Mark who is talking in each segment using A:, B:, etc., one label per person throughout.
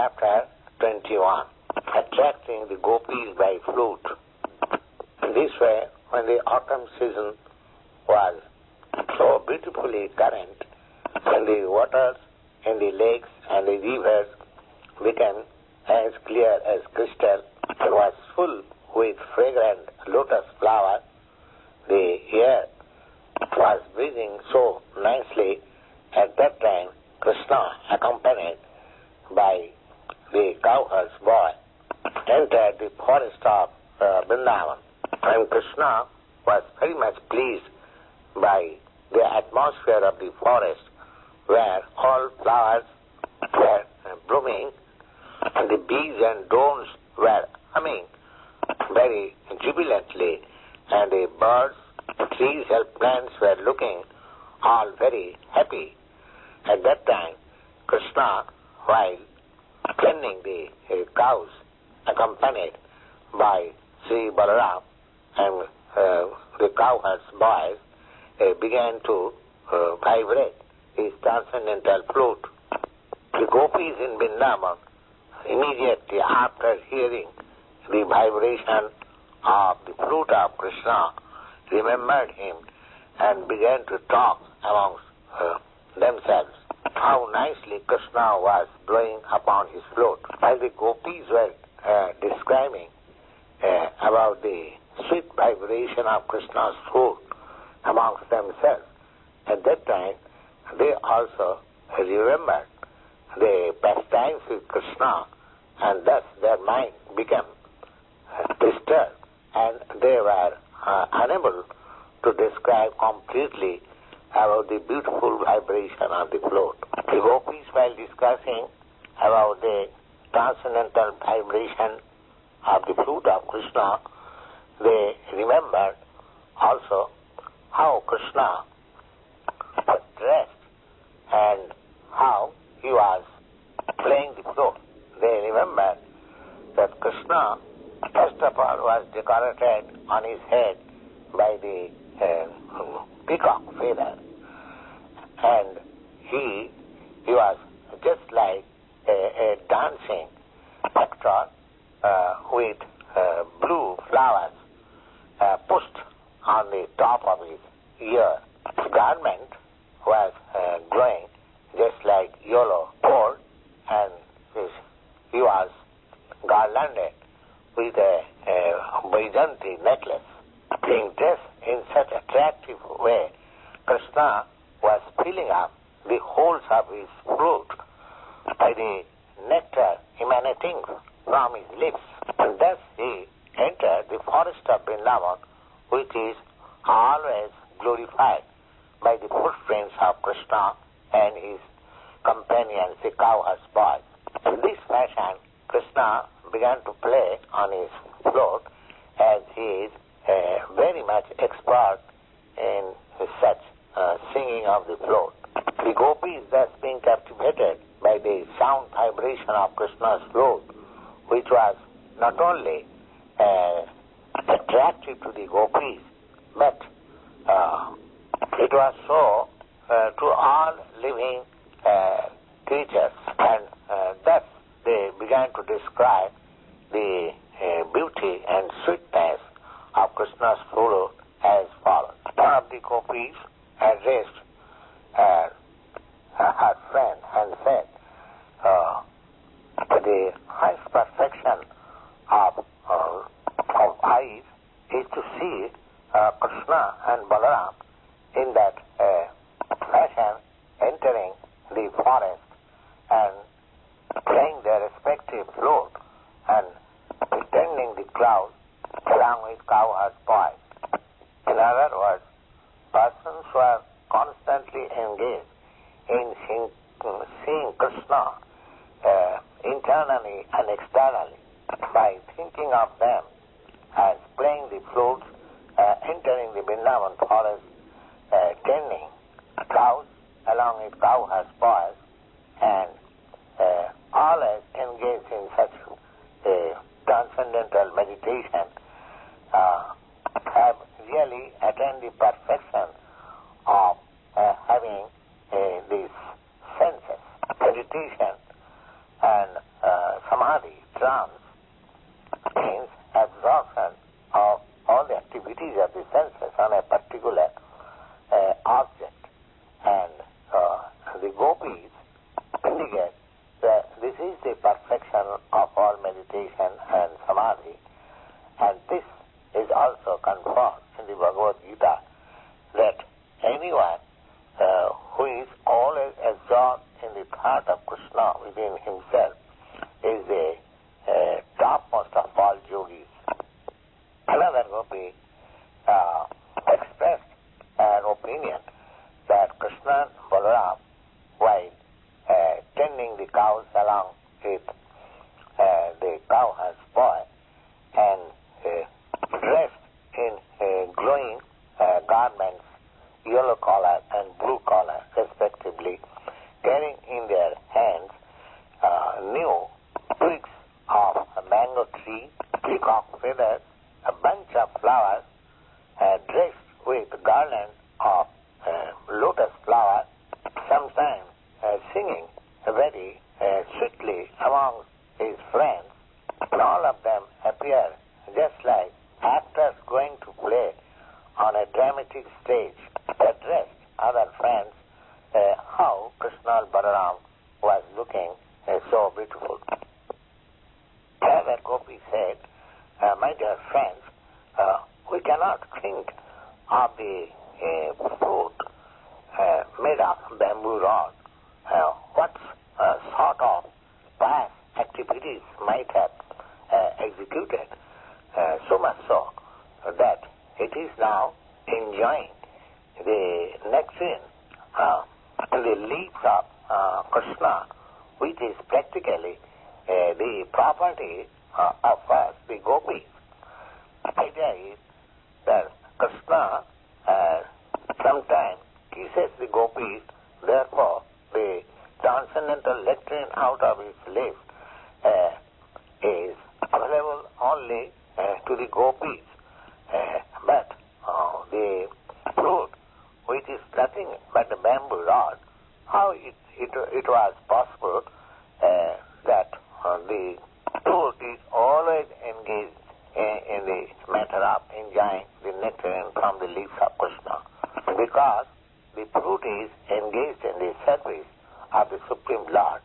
A: Chapter 21. Attracting the Gopis by flute. In this way, when the autumn season was so beautifully current, and the waters in the lakes and the rivers became as clear as crystal, and was full with fragrant lotus flowers, the air was breathing so nicely. At that time, Krishna, accompanied by the cowherd's boy, entered the forest of Vṛndāvana. And Krishna was very much pleased by the atmosphere of the forest, where all flowers were blooming, and the bees and drones were humming very jubilantly, and the birds, trees and plants were looking all very happy. At that time, Krishna, while tending the cows, accompanied by Śrī Balarāma and the cowherd's boys, began to vibrate his transcendental flute. The Gopis in Vṛndāvana, immediately after hearing the vibration of the flute of Krishna, remembered him and began to talk amongst themselves how nicely Krishna was blowing upon his flute. While the Gopis were describing about the sweet vibration of Krishna's flute amongst themselves, at that time they also remembered the pastimes with Krishna, and thus their mind became disturbed, and they were unable to describe completely about the beautiful vibration of the flute. The Gopis, while discussing about the transcendental vibration of the flute of Krishna, they remembered also how Krishna was dressed and how he was playing the flute. They remembered that Krishna, first of all, was decorated on his head by the peacock feather, and he was just like a dancing nectar with blue flowers pushed on the top of his ear. His garment was glowing just like yellow gold, and he was garlanded with a Vaijayantī necklace. Being dressed in such attractive way, Krishna was filling up the holes of his flute by the nectar emanating from his lips. And thus he entered the forest of Vṛndāvana, which is always glorified by the footprints of Krishna and his companions, the cowherd's boys. In this fashion, Krishna began to play on his flute, as he is very much expert in such singing of the flute. The Gopis, thus being captivated by the sound vibration of Krishna's flute, which was not only attractive to the Gopis, but it was so to all living creatures, and thus they began to describe the beauty and sweetness of Krishna's flute as follows. One of the Gopis addressed her friend and said, the highest perfection of eyes is to see Kṛṣṇa and Balarāma in that fashion entering the forest and playing their respective flute and tending the clouds along with cowherd boys. In other words, persons who are constantly engaged in seeing Krishna internally and externally, by thinking of them as playing the flutes, entering the Vṛndāvana forest, tending cows along with cowherd boys, and always engaged in such transcendental meditation, have really attained the perfection of having these senses, meditation, and samadhi, trance, means absorption of all the activities of the senses on a particular object. And the Gopis indicate that this is the perfection of all meditation and samadhi, and this is also confirmed in the Bhagavad Gita, that anyone who is always absorbed in the thought of Krishna within himself is the topmost of all yogis. Another Gopi expressed an opinion that Kṛṣṇa and Balarāma, while tending the cows along with the cowherd's boy, and dressed in glowing garments, yellow collar and blue collar respectively, carrying in their hands new twigs of a mango tree, peacock feathers, a bunch of flowers, dressed with a garland of lotus flower, sometimes singing very sweetly among his friends, and all of them appear just like actors going to play on a dramatic stage, addressed other friends how Kṛṣṇa and Balarāma was looking so beautiful. Another Gopi said, my dear friends, we cannot think of the fruit made of bamboo rod. What sort of past activities might have executed, so much so that it is now enjoying the nectar and the leaves of Kṛṣna, which is practically the property of us, the Gopis. The idea is that Kṛṣna sometimes kisses the Gopis, therefore the transcendental lecturing out of his lips is available only to the Gopis. But the fruit, which is nothing but a bamboo rod, how it was possible that the fruit is always engaged in the matter of enjoying the nectar from the leaves of Kṛṣna? Because the fruit is engaged in the service of the Supreme Lord.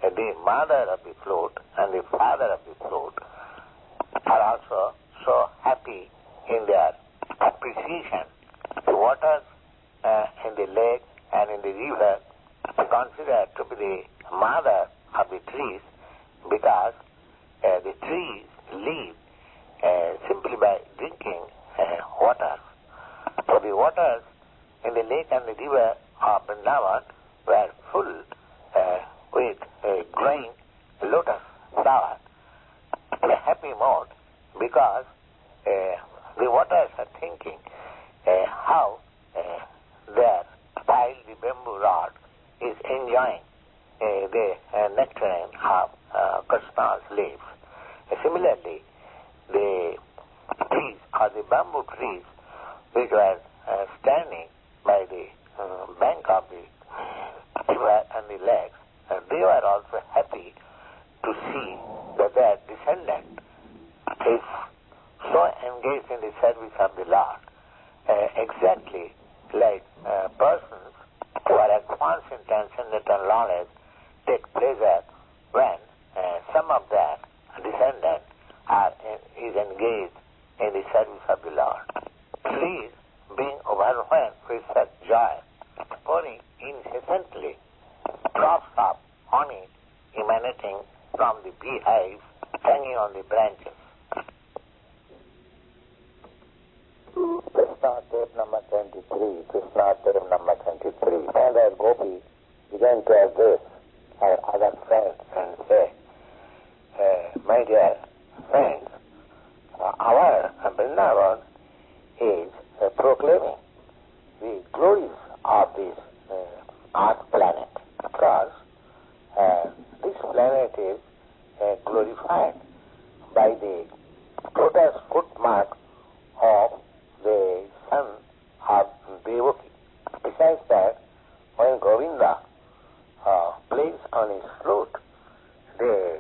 A: The mother of the flute and the father of the flute are also so happy in their appreciation. The waters in the lake and in the river are considered to be the mother of the trees, because the trees live simply by drinking water. So the waters in the lake and the river of Vṛndāvana were full with glowing lotus flower in a happy mode, because the waters are thinking how their child, the bamboo rod, is enjoying the nectar of Kṛṣna's leaves. Similarly, the trees or the bamboo trees which were standing by the bank of the river and the lakes, they were also happy to see that their descendant is so engaged in the service of the Lord, exactly like persons who are advanced in transcendental knowledge take pleasure when some of their descendants is engaged in the service of the Lord. Trees being overwhelmed with such joy, pouring incessantly drops of honey emanating from the beehives hanging on the branches. Kṛṣna tape number 23, Kṛṣna tape number 23. And as Gopi began to address her other friends and say, my dear friends, our Vṛndāvana is proclaiming the glories of this earth planet, because this planet is glorified by the lotus footmark of the son of Devaki. Besides that, when Govinda plays on his flute, the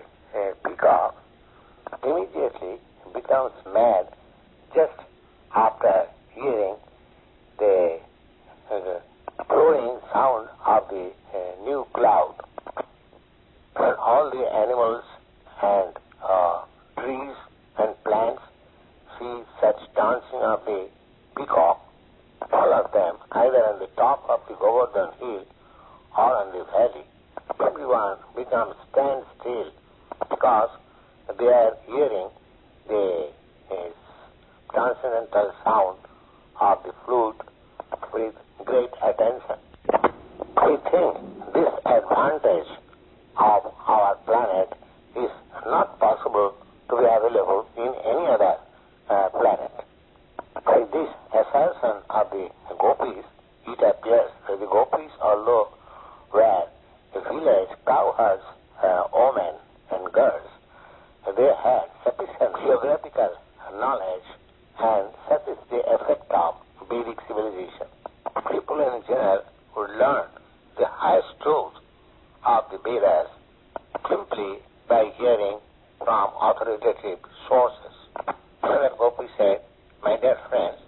A: the animals and trees and plants see such dancing of the peacock, all of them, either on the top of the Govardhan hill or on the valley, everyone becomes standstill because they are hearing the transcendental sound of the flute with great attention. We think this advantage of our planet is not possible to be available in any other planet. By this assertion of the Gopis, it appears that the Gopis, although were village cowherds, women and girls, they had sufficient geographical knowledge, and such is the effect of Vedic civilization. People in general would learn the highest truth of the Vedas simply by hearing from authoritative sources. Brother Gopi said, "My dear friends,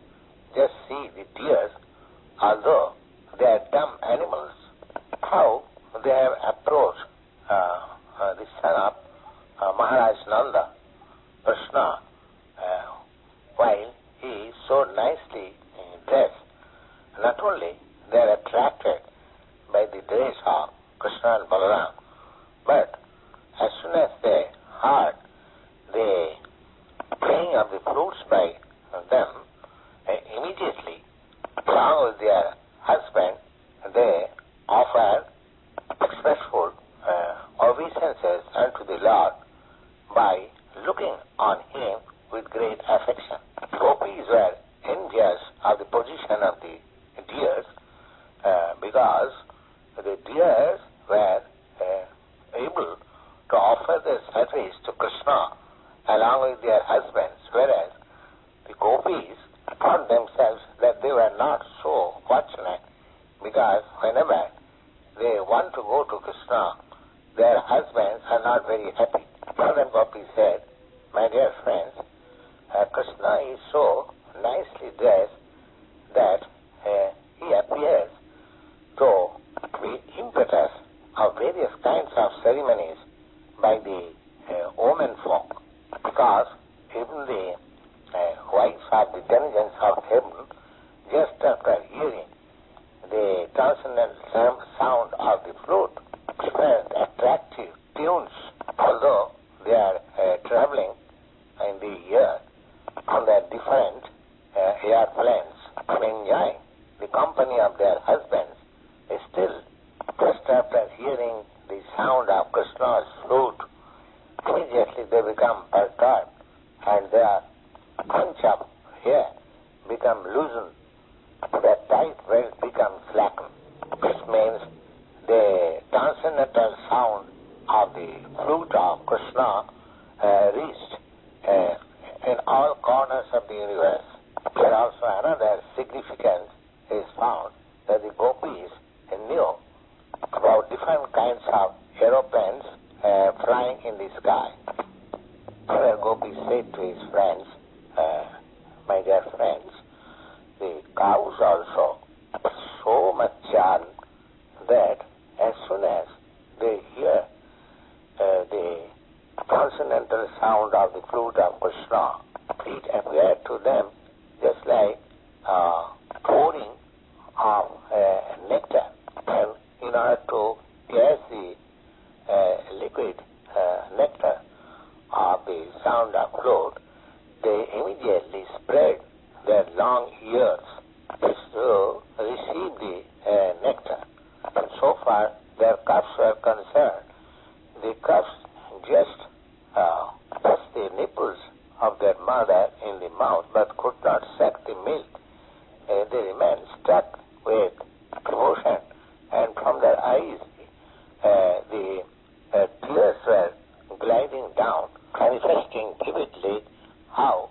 A: just see the deers, although they are dumb animals, how they have approached the son of Maharaj Nanda, Kṛṣṇa, while he is so nicely dressed. Not only they are attracted by the dress of Kṛṣṇa and Balarāma, but as soon as they heard the playing of the flutes by them, immediately, along with their husband, they offer expressful obeisances unto the Lord by looking on him with great affection. Gopis were envious of the position of the deers because the deers were able to offer their service to Krishna along with their husbands, whereas the Gopis thought themselves that they were not so fortunate because whenever they want to go to Krishna, their husbands are not very happy. Brother Gopi said, "My dear friends, Krishna is so nicely dressed that he appears to be impetus of various kinds of ceremonies by the women folk, because even the wives of the denizens of heaven, just after hearing the transcendental sound of the flute, different attractive tunes, although they are traveling in the air on their different airplanes and enjoying the company of their husbands, still, just after hearing the sound of Krishna's flute, immediately they become perturbed and their bunch of hair become loosened, their tight belt becomes slackened. This means the transcendental sound of the flute of Krishna reached in all corners of the universe. There also another significance is found that the Gopis knew about different kinds of aeroplanes flying in the sky. Where Gopi said to his friends, "My dear friends, the cows also so much charmed that as soon as they hear the transcendental sound of the flute of Krishna, it appeared to them just like pouring of nectar. And in order to gas the liquid nectar of the sound of flute, they immediately spread their long ears to receive the nectar. And so far their cups were concerned, the cups just touched the nipples of their mother in the mouth but could not suck the milk. They remained stuck with emotion, and from their eyes the tears were gliding down, manifesting vividly how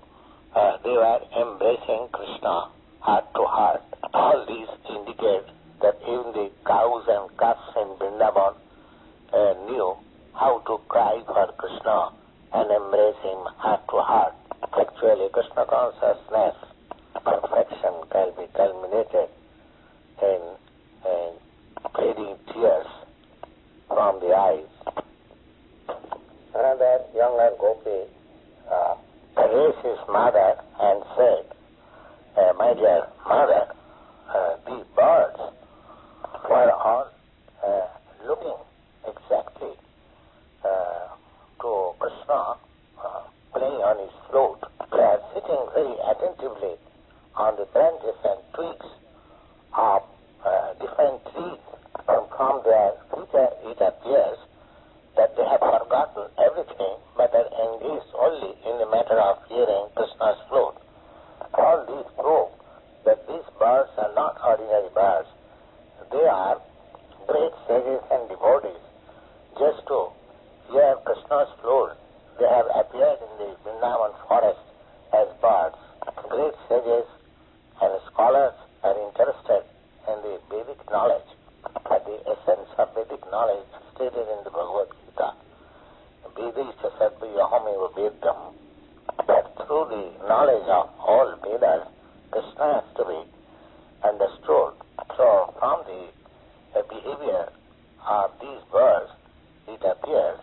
A: they were embracing Krishna heart to heart. All these indicate that even the cows and calves in Vṛndāvana knew how to cry for Krishna and embrace him heart to heart. Actually, Krishna consciousness perfection can be culminated in pleading tears from the eyes. Another younger Gopi raised his mother and said, "My dear mother, these birds were all looking exactly to Krishna playing on his flute. They are sitting very attentively on the branches and twigs of different trees. From their feature it appears that they have forgotten everything but are engaged only in the matter of hearing Krishna's flute. All these prove that these birds are not ordinary birds. They are great sages and devotees. Just to hear Krishna's flute, they have appeared in the Vṛndāvana forest as birds. Great sages and scholars are interested in the Vedic knowledge. But the essence of Vedic knowledge stated in the Bhagavad Gita, Vedischa sarvayaham vedam, that through the knowledge of all Vedas, Krishna has to be understood. So from the behavior of these birds, it appears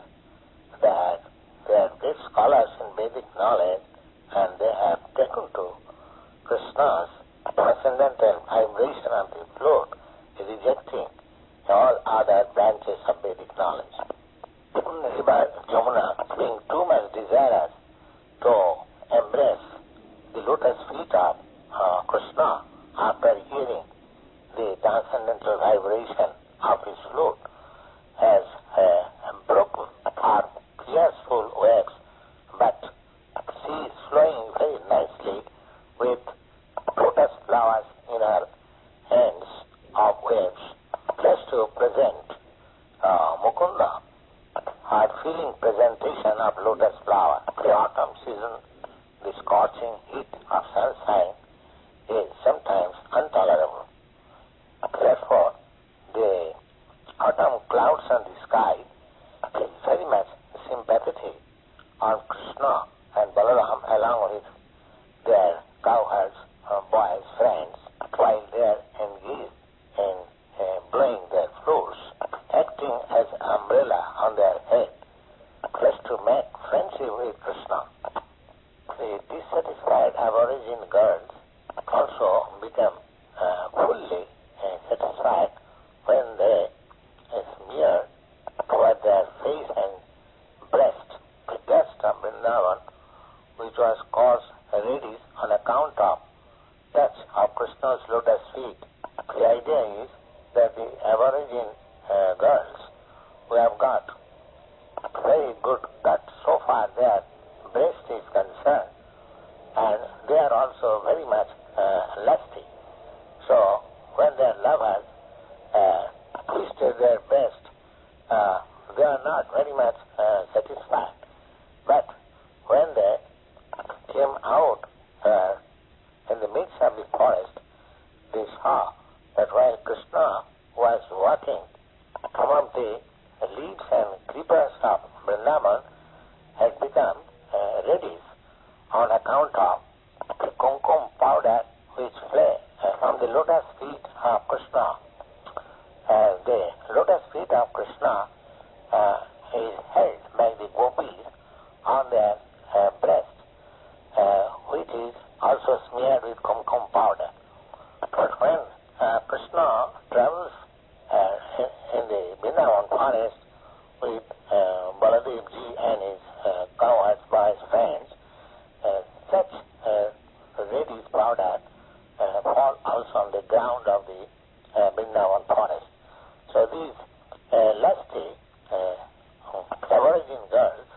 A: that they are great scholars in Vedic knowledge and they have taken to Krishna's transcendental vibration of the flute, rejecting all other branches of Vedic knowledge. The river Jamuna, being too much desirous to embrace the lotus feet of Krishna after hearing the transcendental vibration of his flute, has broken her tearful waves, but she is flowing very nicely with lotus flowers in her hands of waves, just to present Mukunda, her feeling presentation of lotus flower. The autumn season, the scorching heat of sunshine is sometimes intolerable. Therefore, the autumn clouds on the sky is very much sympathetic on Kṛṣṇa and Balarāma along with their cowherds, boys, friends, while they are engaged in blowing their flutes, acting as umbrella on their head, just to make friendship with Krishna. The dissatisfied aborigine girls also become fully satisfied when they smear over their face and breast the dust of Vṛndāvana, which was caused reddish on account of touch of Krishna's lotus feet. The idea is that the aborigine girls who have got very good cut so far their breast is concerned, and they are also very much lusty. So when their lovers twisted their breast, they are not very much satisfied. But when they came out in the midst of the forest, they saw that while Krishna was walking, some of the leaves and creepers of Vṛndāvana had become reddish on account of the kumkum powder which flay from the lotus feet of Krishna. The lotus feet of Krishna is held by the Gopis on their breast, which is also smeared with kumkum powder. But when Krishna travels in the Vṛndāvana forest with Baladevji and his cowherds, boys, friends, such reddish powder fall also on the ground of the Vṛndāvana forest. So these lusty aborigine girls,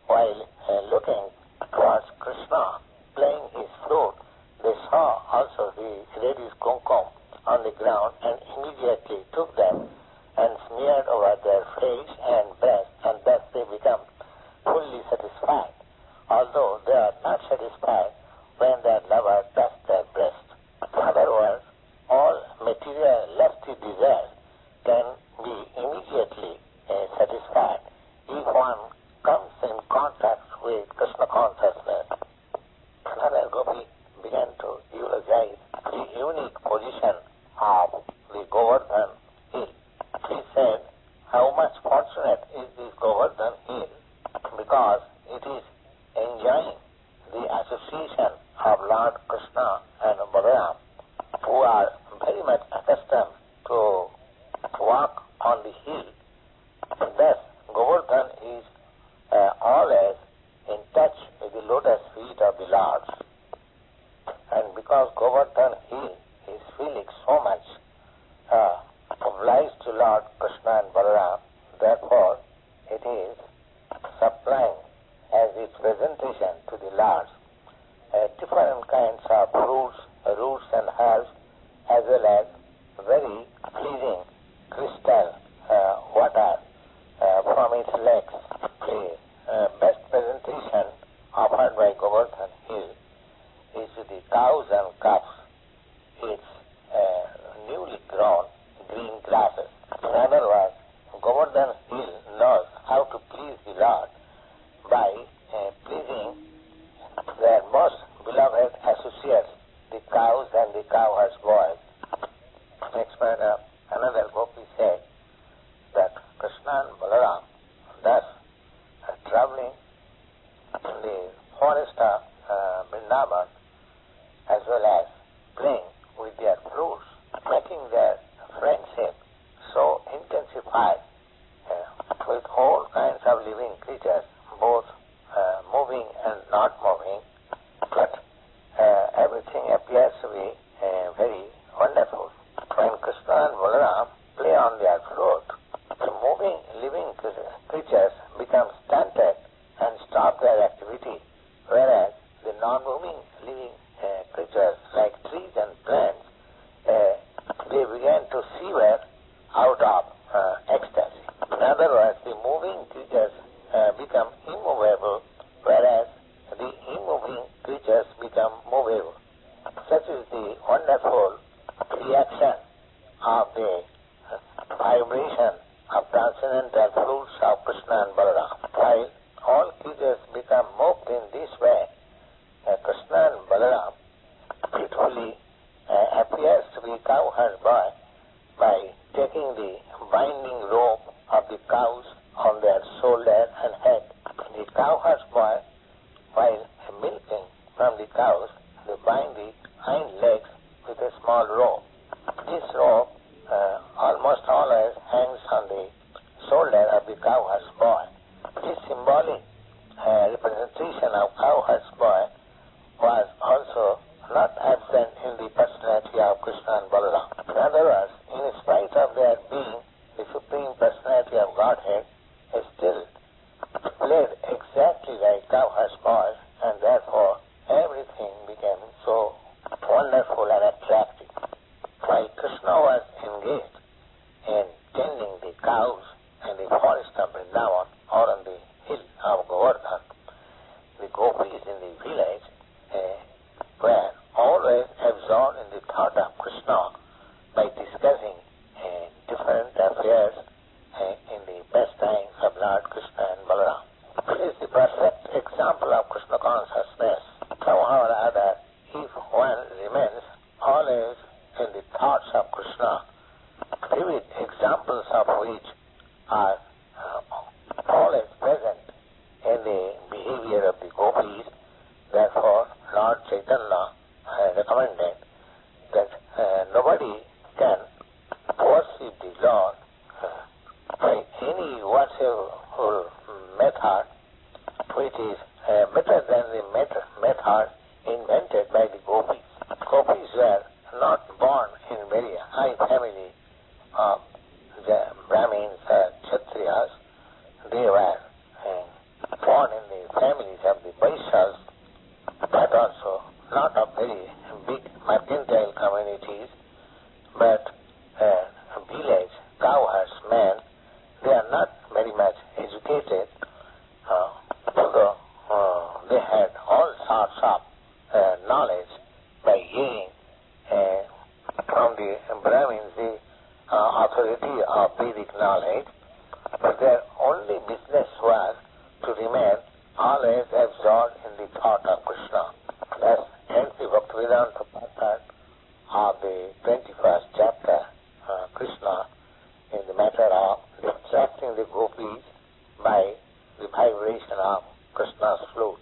A: while looking towards Krishna playing his flute, they saw also the reddish kumkum on the ground and immediately took them and smeared over their face and breast, and thus they become fully satisfied, although they are not satisfied when their lover touched their breast. In other words, all material lusty desires can be immediately satisfied, even its legs. The best presentation offered by Govardhan Hill is to the cows and calves. It's newly grown green grasses. In other words, Govardhan Hill knows how to please the Lord by pleasing their most beloved associates, the cows and the cowherd's boys. Next paragraph, another Gopi said that Kṛṣṇa and Balarāma, thus traveling in the forest of Vṛndāvana, as well as playing with their flutes, making their friendship so intensified with all kinds of living creatures, both moving and not moving, but everything appears to be very wonderful. When Kṛṣṇa and Balarāma play on their flute, the moving living creatures become stunted and stop their activity, whereas the non-moving living creatures like trees and plants, they begin to sever out of ecstasy. In other words, the moving creatures become immovable, whereas the immoving creatures become movable. Such is the wonderful reaction of the vibration of transcendental flutes of Kṛṣṇa and Balarāma. While all creatures become moved in this way, Kṛṣṇa and Balarāma beautifully appears to be cowherd boy by taking the binding rope of the cows on their shoulder and head. The cowherd's boy, while milking from the cows, they bind the hind legs with a small rope. This rope almost always hangs on the shoulder of the cowherd's boy. This symbolic representation of cowherd's boy was also not absent in the personality of Kṛṣṇa and Balarāma. In other words, in spite of their being the Supreme Personality of Godhead, they still played exactly like cowherd's boys, and therefore everything became so wonderful and attractive. While Krishna was engaged in tending the cows in the forest of Vṛndāvana or on the hill of Govardhan, the Gopis in the village were always absorbed in the thought of Krishna by discussing different affairs in the pastimes of Lord Kṛṣna and Balarāma. This is the perfect example of Krishna consciousness. Somehow or other, if one remains always in the thoughts of Krishna, vivid examples of which are always present in the behavior of the Gopis, therefore Lord Chaitanya recommended that nobody can worship the Lord by any whatsoever method which is better than the method invented by the Gopis. Gopis were not born in very high family of the Brahmins or Kshatriyas. They were born in the families of the Vaishyas, but also not of very big mercantile communities, but village cowherds men. They are not very much educated, although they had all sorts of knowledge by hearing from the Brahmins the authority of Vedic knowledge, but their only business was to remain always absorbed in the thought of Krishna. Thus, hence the Bhaktivedanta part of the 21st chapter, Krishna, in the matter of distracting the Gopis by the vibration of Krishna's flute.